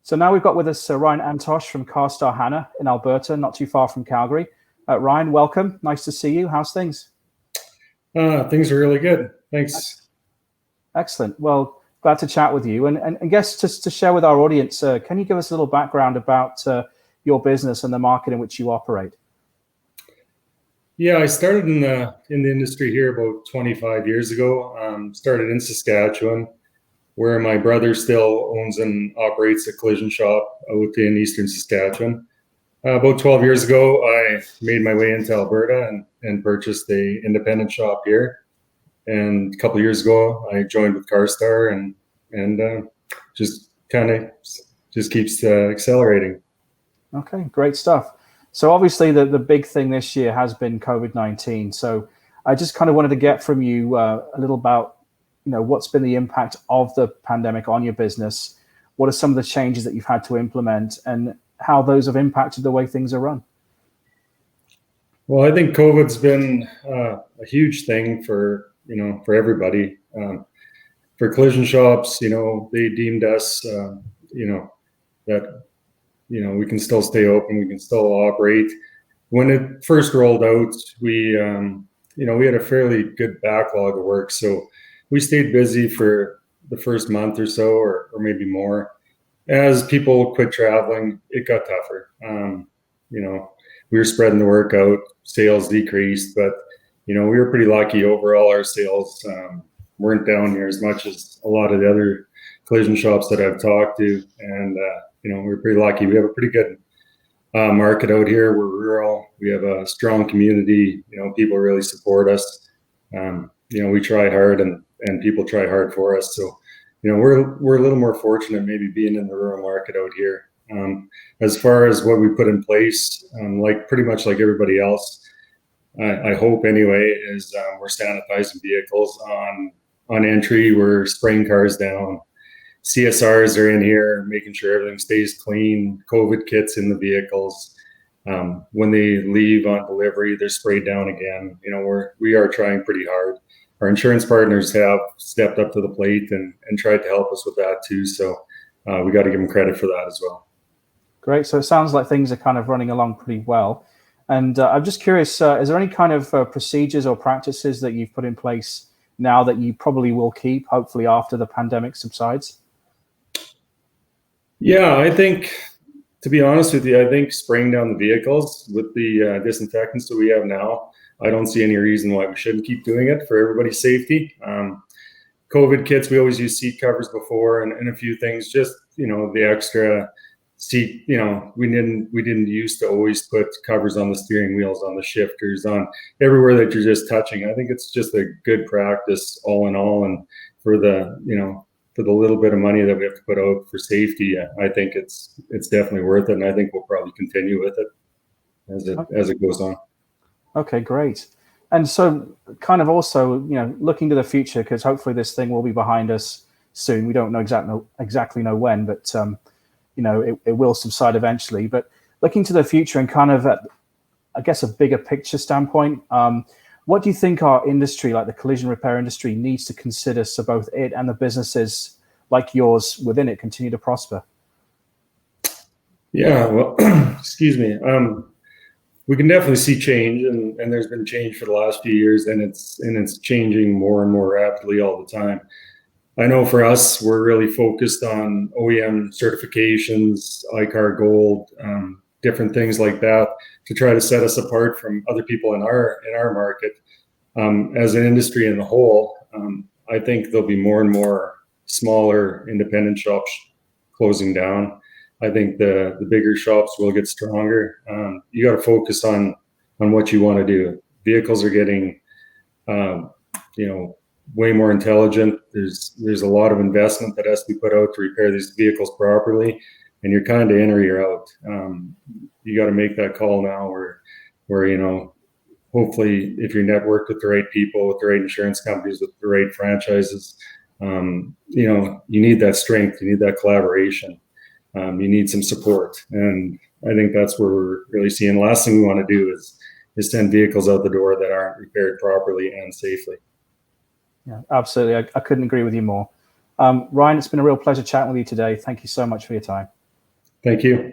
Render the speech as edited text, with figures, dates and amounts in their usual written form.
So now we've got with us Ryan Antosh from CARSTAR Hannah in Alberta, not too far from Calgary. Ryan, welcome. Nice to see you. How's things? Things are really good. Thanks. Excellent. Well, glad to chat with you. And I guess just to share with our audience, can you give us a little background about your business and the market in which you operate? Yeah, I started in the industry here about 25 years ago. Started in Saskatchewan, where my brother still owns and operates a collision shop out in eastern Saskatchewan. About 12 years ago, I made my way into Alberta and purchased a independent shop here. And a couple of years ago, I joined with CARSTAR and just keeps accelerating. Okay, great stuff. So obviously the big thing this year has been COVID-19. So I just kind of wanted to get from you a little about, what's been the impact of the pandemic on your business? What are some of the changes that you've had to implement and how those have impacted the way things are run? Well, I think COVID's been a huge thing for everybody. For collision shops, they deemed us, that we can still stay open, we can still operate. When it first rolled out, we had a fairly good backlog of work, so we stayed busy for the first month or so, or maybe more. As people quit traveling, it got tougher. We were spreading the work out, sales decreased, but we were pretty lucky overall. Our sales weren't down here as much as a lot of the other collision shops that I've talked to, and we're pretty lucky. We have a pretty good market out here. We're rural. We have a strong community. People really support us. We try hard, and people try hard for us. So, we're a little more fortunate maybe being in the rural market out here. As far as what we put in place, pretty much like everybody else, I hope anyway, is we're sanitizing vehicles on entry. We're spraying cars down. CSRs are in here, making sure everything stays clean. COVID kits in the vehicles. When they leave on delivery, they're sprayed down again. We are trying pretty hard. Our insurance partners have stepped up to the plate and tried to help us with that too. So we got to give them credit for that as well. Great. So it sounds like things are kind of running along pretty well. And I'm just curious, is there any kind of procedures or practices that you've put in place now that you probably will keep, hopefully after the pandemic subsides? Yeah, I think, to be honest with you, I think spraying down the vehicles with the disinfectants that we have now, I don't see any reason why we shouldn't keep doing it for everybody's safety. COVID kits, we always use seat covers before and a few things, just, the extra seat, we didn't used to always put covers on the steering wheels, on the shifters, on everywhere that you're just touching. I think it's just a good practice all in all. And for the little bit of money that we have to put out for safety, I think it's definitely worth it. And I think we'll probably continue with it as it goes on. Okay, great. And so kind of also, looking to the future, because hopefully this thing will be behind us soon. We don't know exactly know when, but, it will subside eventually. But looking to the future and kind of at, I guess, a bigger picture standpoint, what do you think our industry, like the collision repair industry, needs to consider so both it and the businesses like yours within it continue to prosper? Yeah, well, excuse me. We can definitely see change, and there's been change for the last few years, and it's changing more and more rapidly all the time. I know for us, we're really focused on OEM certifications, ICAR Gold, different things like that to try to set us apart from other people in our market. As an industry in the whole, I think there'll be more and more smaller independent shops closing down. I think the bigger shops will get stronger. You got to focus on what you want to do. Vehicles are getting, way more intelligent. There's a lot of investment that has to be put out to repair these vehicles properly, and you're kind of in or you're out. You got to make that call now, where hopefully if you're networked with the right people, with the right insurance companies, with the right franchises, you need that strength, you need that collaboration. You need some support, and I think that's where we're really seeing. The last thing we want to do is send vehicles out the door that aren't repaired properly and safely. Yeah, absolutely. I couldn't agree with you more. Ryan, it's been a real pleasure chatting with you today. Thank you so much for your time. Thank you.